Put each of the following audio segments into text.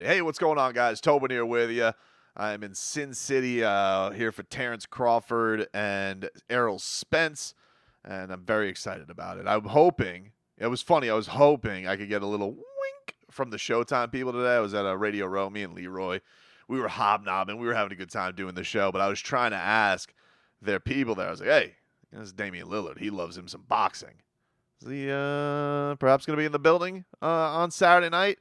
Hey, what's going on, guys? Tobin here with you. I'm in Sin City here for Terrence Crawford and Errol Spence, and I'm very excited about it. I'm hoping, it was funny, I was hoping I could get a little wink from the Showtime people today. I was at a Radio Row, me and Leroy. We were hobnobbing. We were having a good time doing the show, but I was trying to ask their people there. I was like, hey, this is Damian Lillard. He loves him some boxing. Is he perhaps going to be in the building on Saturday night?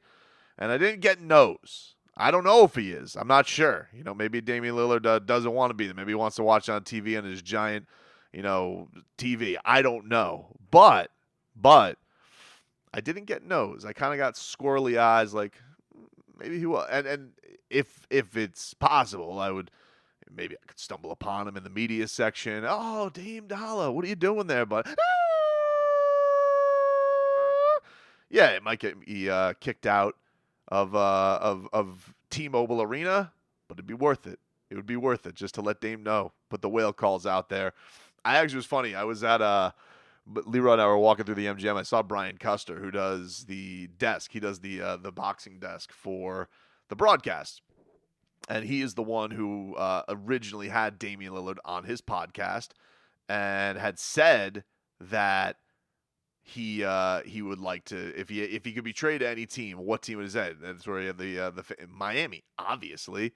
And I didn't get no's. I don't know if he is. I'm not sure. Maybe Damian Lillard doesn't want to be there. Maybe he wants to watch on TV on his giant, TV. I don't know. But I didn't get no's. I kind of got squirrely eyes, like maybe he will. And if it's possible, maybe I could stumble upon him in the media section. Oh, Dame Dollar, what are you doing there, bud? Yeah, it might get me kicked out of T-Mobile Arena, but it'd be worth it. It would be worth it just to let Dame know. Put the whale calls out there. It was funny. I was at Leroy and I were walking through the MGM. I saw Brian Custer, who does the desk. He does the boxing desk for the broadcast, and he is the one who originally had Damian Lillard on his podcast and had said that he would like to, if he could be traded to any team, what team is that? That's where he had the Miami, obviously.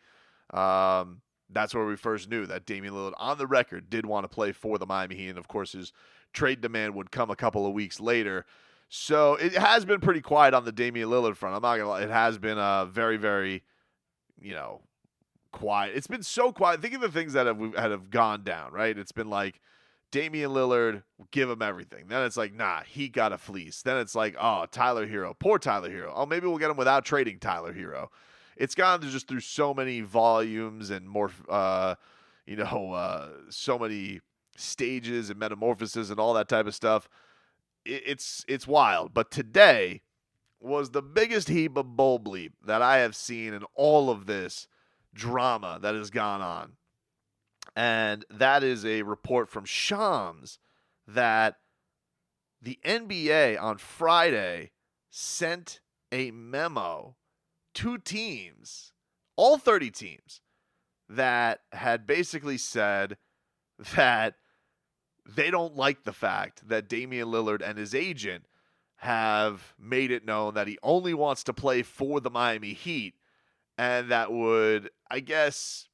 That's where we first knew that Damian Lillard, on the record, did want to play for the Miami Heat, and of course his trade demand would come a couple of weeks later. So it has been pretty quiet on the Damian Lillard front. I'm not gonna lie, it has been very, very, quiet. It's been so quiet. Think of the things that have gone down, right? It's been like Damian Lillard, give him everything. Then it's like, nah, he got a fleece. Then it's like, oh, Tyler Hero, poor Tyler Hero. Oh, maybe we'll get him without trading Tyler Hero. It's gone just through so many volumes and more, so many stages and metamorphoses and all that type of stuff. It's wild. But today was the biggest heap of bull bleep that I have seen in all of this drama that has gone on. And that is a report from Shams that the NBA on Friday sent a memo to teams, all 30 teams, that had basically said that they don't like the fact that Damian Lillard and his agent have made it known that he only wants to play for the Miami Heat, and that would, I guess,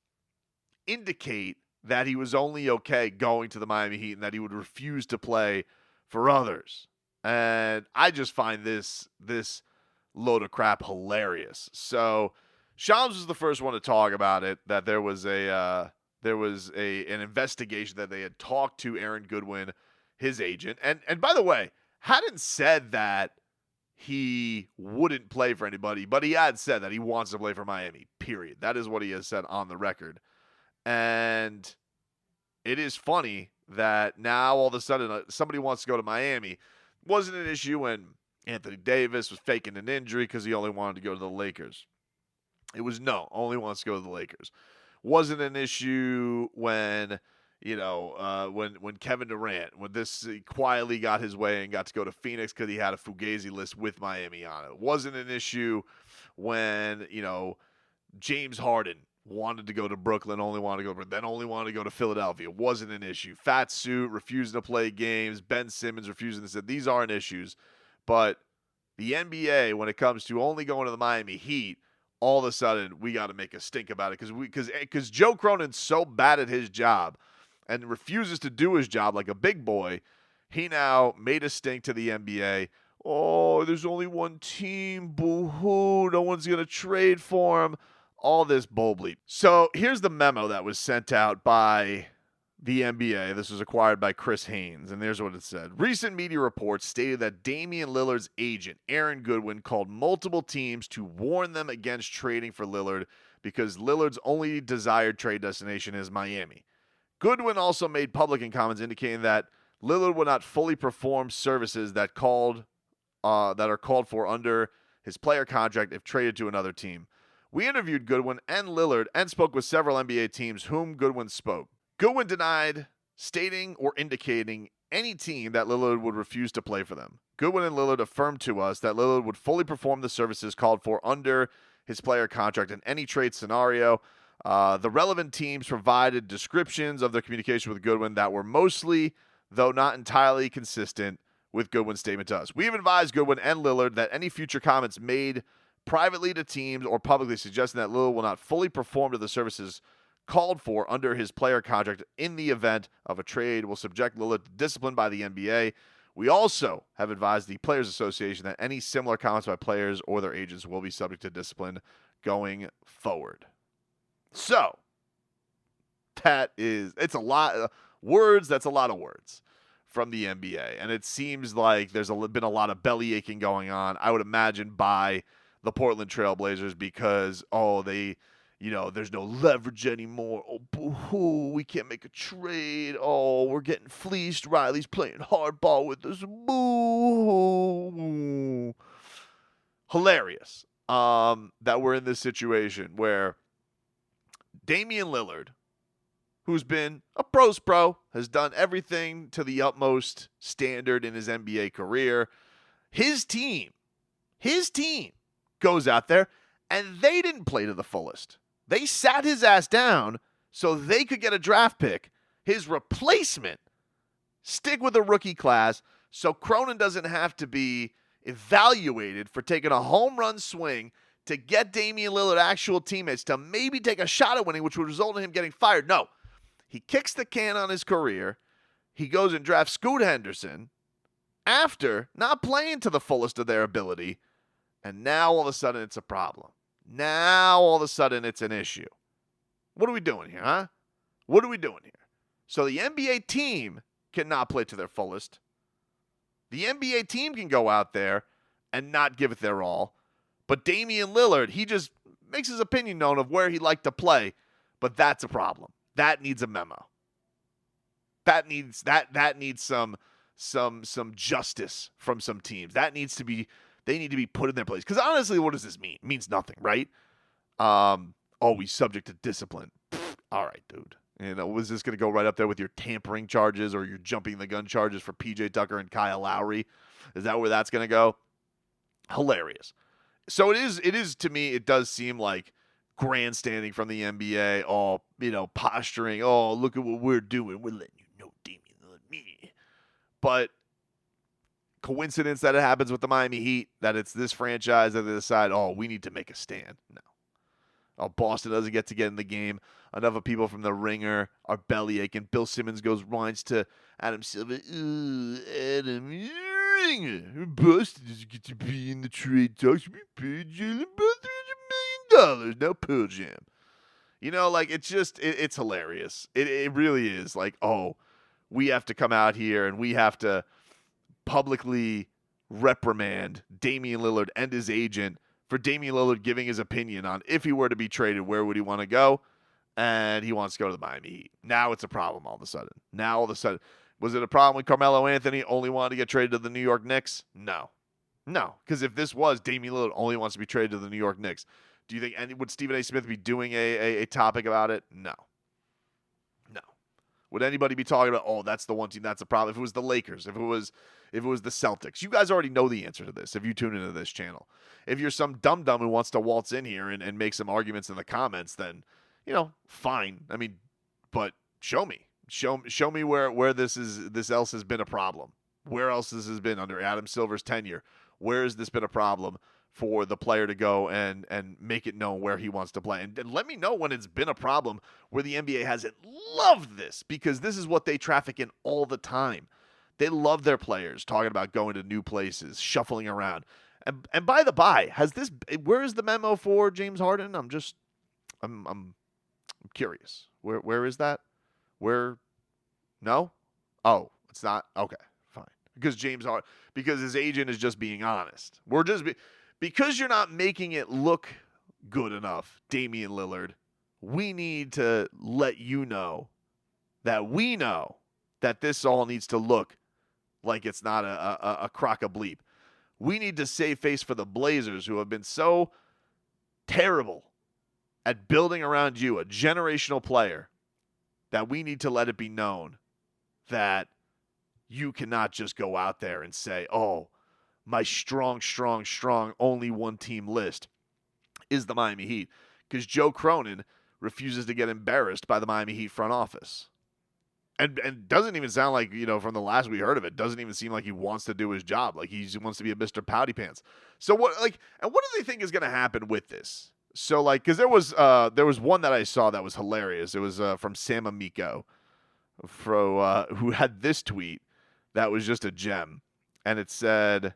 indicate that he was only okay going to the Miami Heat and that he would refuse to play for others. And I just find this load of crap hilarious. So Shams was the first one to talk about it, that there was an investigation that they had talked to Aaron Goodwin, his agent. And by the way, hadn't said that he wouldn't play for anybody, but he had said that he wants to play for Miami, period. That is what he has said on the record. And it is funny that now all of a sudden somebody wants to go to Miami. Wasn't an issue when Anthony Davis was faking an injury because he only wanted to go to the Lakers. It was only wants to go to the Lakers. Wasn't an issue when, when Kevin Durant, when he quietly got his way and got to go to Phoenix because he had a Fugazi list with Miami on it. Wasn't an issue when, James Harden wanted to go to Brooklyn, only wanted to go to Philadelphia. Wasn't an issue. Fat suit, refusing to play games. Ben Simmons refusing to say these aren't issues. But the NBA, when it comes to only going to the Miami Heat, all of a sudden we got to make a stink about it because Joe Cronin's so bad at his job and refuses to do his job like a big boy. He now made a stink to the NBA. Oh, there's only one team. Boo-hoo. No one's going to trade for him. All this bull bleep. So here's the memo that was sent out by the NBA. This was acquired by Chris Haynes, and here's what it said. Recent media reports stated that Damian Lillard's agent, Aaron Goodwin, called multiple teams to warn them against trading for Lillard because Lillard's only desired trade destination is Miami. Goodwin also made public comments indicating that Lillard would not fully perform services that are called for under his player contract if traded to another team. We interviewed Goodwin and Lillard and spoke with several NBA teams whom Goodwin spoke. Goodwin denied stating or indicating any team that Lillard would refuse to play for them. Goodwin and Lillard affirmed to us that Lillard would fully perform the services called for under his player contract in any trade scenario. The relevant teams provided descriptions of their communication with Goodwin that were mostly, though not entirely, consistent with Goodwin's statement to us. We have advised Goodwin and Lillard that any future comments made privately to teams or publicly suggesting that Lillard will not fully perform to the services called for under his player contract in the event of a trade will subject Lillard to discipline by the NBA. We also have advised the Players Association that any similar comments by players or their agents will be subject to discipline going forward. So, it's a lot of words. That's a lot of words from the NBA. And it seems like there's been a lot of belly aching going on, I would imagine, by the Portland Trail Blazers because, there's no leverage anymore. Oh, boo-hoo, we can't make a trade. Oh, we're getting fleeced. Riley's playing hardball with us. Boo. Hilarious that we're in this situation where Damian Lillard, who's been a pro's pro, has done everything to the utmost standard in his NBA career. His team goes out there, and they didn't play to the fullest. They sat his ass down so they could get a draft pick. His replacement stick with a rookie class so Cronin doesn't have to be evaluated for taking a home run swing to get Damian Lillard actual teammates to maybe take a shot at winning, which would result in him getting fired. No. He kicks the can on his career. He goes and drafts Scoot Henderson after not playing to the fullest of their ability. And now all of a sudden it's a problem. Now all of a sudden it's an issue. What are we doing here, huh? What are we doing here? So the NBA team cannot play to their fullest. The NBA team can go out there and not give it their all. But Damian Lillard, he just makes his opinion known of where he'd like to play. But that's a problem. That needs a memo. That needs some justice from some teams. They need to be put in their place. Because honestly, what does this mean? It means nothing, right? Always subject to discipline. All right, dude. Was this going to go right up there with your tampering charges or your jumping the gun charges for PJ Tucker and Kyle Lowry? Is that where that's going to go? Hilarious. So it is to me, it does seem like grandstanding from the NBA, posturing, look at what we're doing. We're letting you know, Damian Lillard, me. But coincidence that it happens with the Miami Heat, that it's this franchise that they decide, we need to make a stand. No. Boston doesn't get in the game. Enough of people from the Ringer are belly aching. Bill Simmons whines to Adam Silver. Ooh, Adam, Ringer. Boston doesn't get to be in the trade talks. We paid Jalen about $300 million. Now Pearl Jam. It's hilarious. It really is. We have to come out here and we have to publicly reprimand Damian Lillard and his agent for Damian Lillard giving his opinion on if he were to be traded, where would he want to go? And he wants to go to the Miami Heat. Now it's a problem all of a sudden. Was it a problem when Carmelo Anthony only wanted to get traded to the New York Knicks? No. Because if this was Damian Lillard only wants to be traded to the New York Knicks, do you think would Stephen A. Smith be doing a topic about it? No. Would anybody be talking about, that's the one team, that's the problem? If it was the Lakers, if it was the Celtics, you guys already know the answer to this if you tune into this channel. If you're some dum-dum who wants to waltz in here and make some arguments in the comments, then, fine. I mean, but show me. Show me where this else has been a problem. Where else this has been under Adam Silver's tenure. Where has this been a problem for the player to go and make it known where he wants to play? And let me know when it's been a problem where the NBA hasn't loved this, because this is what they traffic in all the time. They love their players talking about going to new places, shuffling around. And by the by, where is the memo for James Harden? I'm curious. Where is that? Where? No? Oh, it's not. Okay, fine. Because because his agent is just being honest. Because you're not making it look good enough, Damian Lillard, we need to let you know that we know that this all needs to look like it's not a crock of bleep. We need to save face for the Blazers, who have been so terrible at building around you, a generational player, that we need to let it be known that you cannot just go out there and say, my strong, only one team list is the Miami Heat, because Joe Cronin refuses to get embarrassed by the Miami Heat front office. And doesn't even sound like, from the last we heard of it, doesn't even seem like he wants to do his job. Like he wants to be a Mr. Pouty Pants. So what do they think is going to happen with this? So because there was one that I saw that was hilarious. It was from Sam Amico, who had this tweet that was just a gem. And it said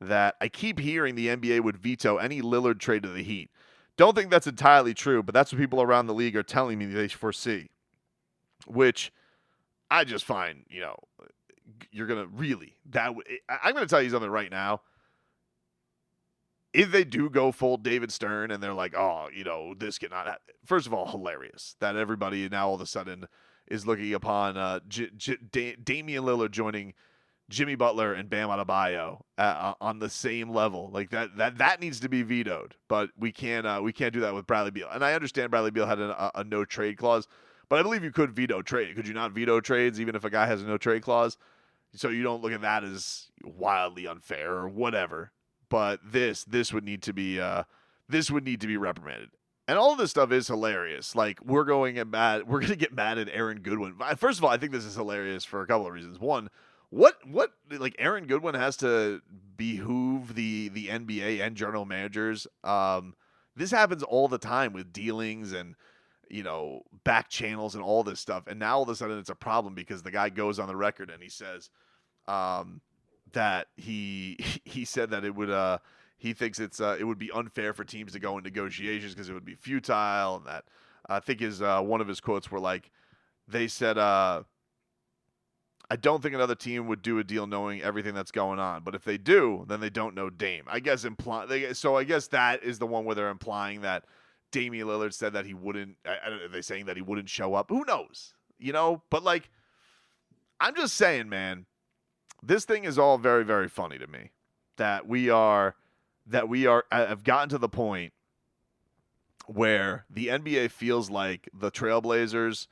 that I keep hearing the NBA would veto any Lillard trade to the Heat. Don't think that's entirely true, but that's what people around the league are telling me they foresee. Which I just find, you're going to really, I'm going to tell you something right now. If they do go full David Stern and they're like, this cannot happen. First of all, hilarious that everybody now all of a sudden is looking upon Damian Lillard joining Jimmy Butler and Bam Adebayo on the same level. Like that needs to be vetoed, but we can't do that with Bradley Beal. And I understand Bradley Beal had a no trade clause, but I believe you could veto trade. Could you not veto trades even if a guy has a no trade clause? So you don't look at that as wildly unfair or whatever. But this would need to be reprimanded. And all of this stuff is hilarious. Like we're going to get mad at Aaron Goodwin. First of all, I think this is hilarious for a couple of reasons. One, what like Aaron Goodwin has to behoove the NBA and general managers. This happens all the time with dealings and back channels and all this stuff. And now all of a sudden it's a problem because the guy goes on the record and he says that he said that it would he thinks it would be unfair for teams to go in negotiations because it would be futile, and that I think one of his quotes were like, they said I don't think another team would do a deal knowing everything that's going on, but if they do, then they don't know Dame. I guess so I guess that is the one where they're implying that Damian Lillard said that he wouldn't. I don't know, are they saying that he wouldn't show up? Who knows? But I'm just saying, man, this thing is all very, very funny to me. That we have gotten to the point where the NBA feels like the Trailblazers,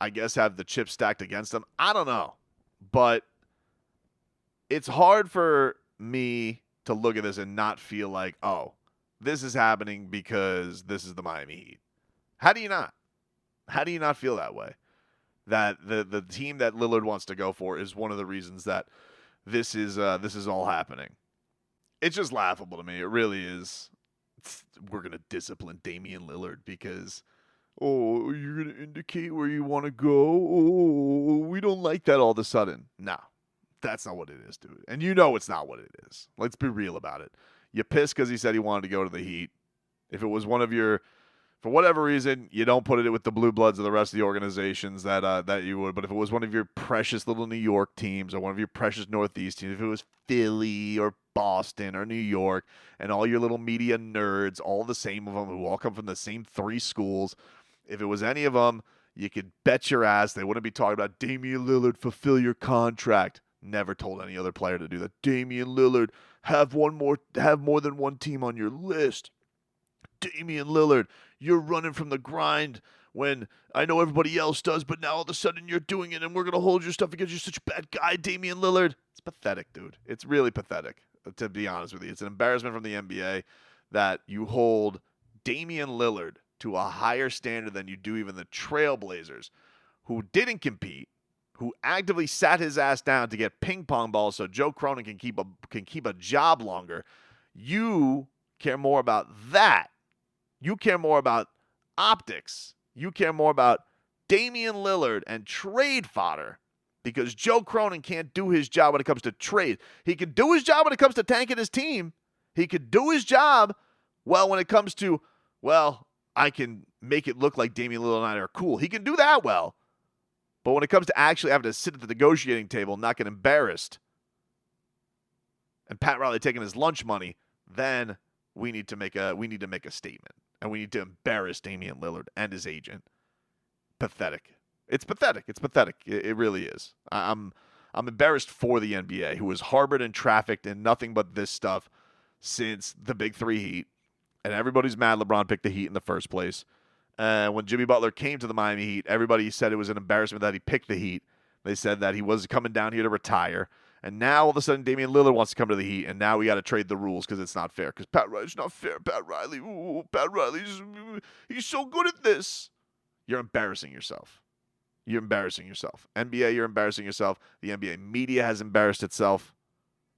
I guess, have the chips stacked against them. I don't know, but it's hard for me to look at this and not feel like, oh, this is happening because this is the Miami Heat. How do you not? How do you not feel that way? That the team that Lillard wants to go for is one of the reasons that this is all happening. It's just laughable to me. It really is. We're gonna discipline Damian Lillard because, you're gonna indicate where you want to go. Oh, we don't like that all of a sudden. No, that's not what it is, dude. And it's not what it is. Let's be real about it. You pissed because he said he wanted to go to the Heat. If it was one of your, for whatever reason, you don't put it with the blue bloods of the rest of the organizations that you would. But if it was one of your precious little New York teams or one of your precious Northeast teams, if it was Philly or Boston or New York and all your little media nerds, all the same of them who all come from the same 3 schools, if it was any of them, you could bet your ass they wouldn't be talking about Damian Lillard, fulfill your contract. Never told any other player to do that. Damian Lillard, have more than one team on your list. Damian Lillard, you're running from the grind when I know everybody else does, but now all of a sudden you're doing it and we're going to hold your stuff because you're such a bad guy, Damian Lillard. It's pathetic, dude. It's really pathetic, to be honest with you. It's an embarrassment from the NBA that you hold Damian Lillard to a higher standard than you do even the Trailblazers, who didn't compete, who actively sat his ass down to get ping pong balls so Joe Cronin can keep a job longer. You care more about that. You care more about optics. You care more about Damian Lillard and trade fodder because Joe Cronin can't do his job when it comes to trade. He can do his job when it comes to tanking his team. He could do his job well when it comes to, I can make it look like Damian Lillard and I are cool. He can do that well. But when it comes to actually having to sit at the negotiating table and not get embarrassed, and Pat Riley taking his lunch money, then we need to make a statement. And we need to embarrass Damian Lillard and his agent. Pathetic. It's pathetic. It's pathetic. It really is. I'm embarrassed for the NBA, who has harbored and trafficked in nothing but this stuff since the Big 3 Heat. And everybody's mad LeBron picked the Heat in the first place. When Jimmy Butler came to the Miami Heat, everybody said it was an embarrassment that he picked the Heat. They said that he was coming down here to retire. And now all of a sudden Damian Lillard wants to come to the Heat, and now we got to trade the rules because it's not fair. Because Pat Riley's not fair. Pat Riley, Pat Riley's he's so good at this. You're embarrassing yourself. You're embarrassing yourself. NBA, you're embarrassing yourself. The NBA media has embarrassed itself.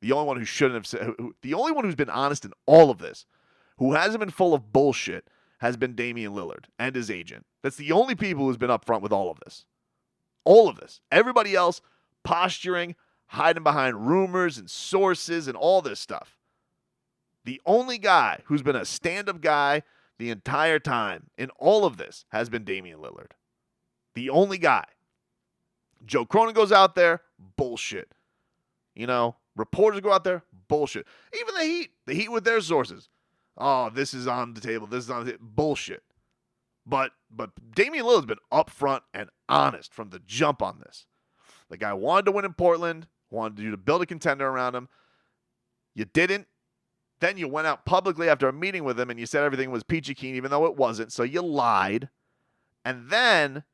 The only one who shouldn't have said, the only one who's been honest in all of this, who hasn't been full of bullshit, has been Damian Lillard and his agent. That's the only people who's been upfront with all of this. All of this. Everybody else posturing, hiding behind rumors and sources and all this stuff. The only guy who's been a stand-up guy the entire time in all of this has been Damian Lillard. The only guy. Joe Cronin goes out there, bullshit. Reporters go out there, bullshit. Even the Heat with their sources. Oh, this is on the table. This is on the table. Bullshit. But Damian Lillard's been upfront and honest from the jump on this. The guy wanted to win in Portland, wanted you to build a contender around him. You didn't. Then you went out publicly after a meeting with him and you said everything was peachy keen, even though it wasn't. So you lied. And then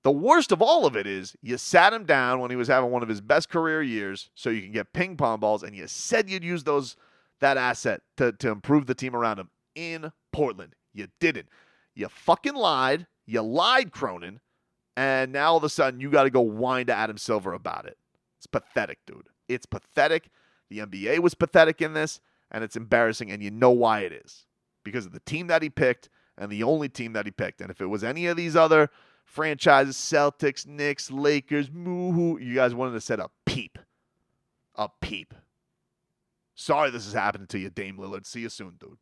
the worst of all of it is you sat him down when he was having one of his best career years so you can get ping pong balls, and you said you'd use that asset to improve the team around him in Portland. You didn't. You fucking lied. You lied, Cronin. And now all of a sudden you got to go whine to Adam Silver about it. It's pathetic, dude. It's pathetic. The NBA was pathetic in this, and it's embarrassing, and you know why it is. Because of the team that he picked and the only team that he picked. And if it was any of these other franchises, Celtics, Knicks, Lakers, you guys wouldn't have said a peep. A peep. Sorry this is happening to you, Dame Lillard. See you soon, dude.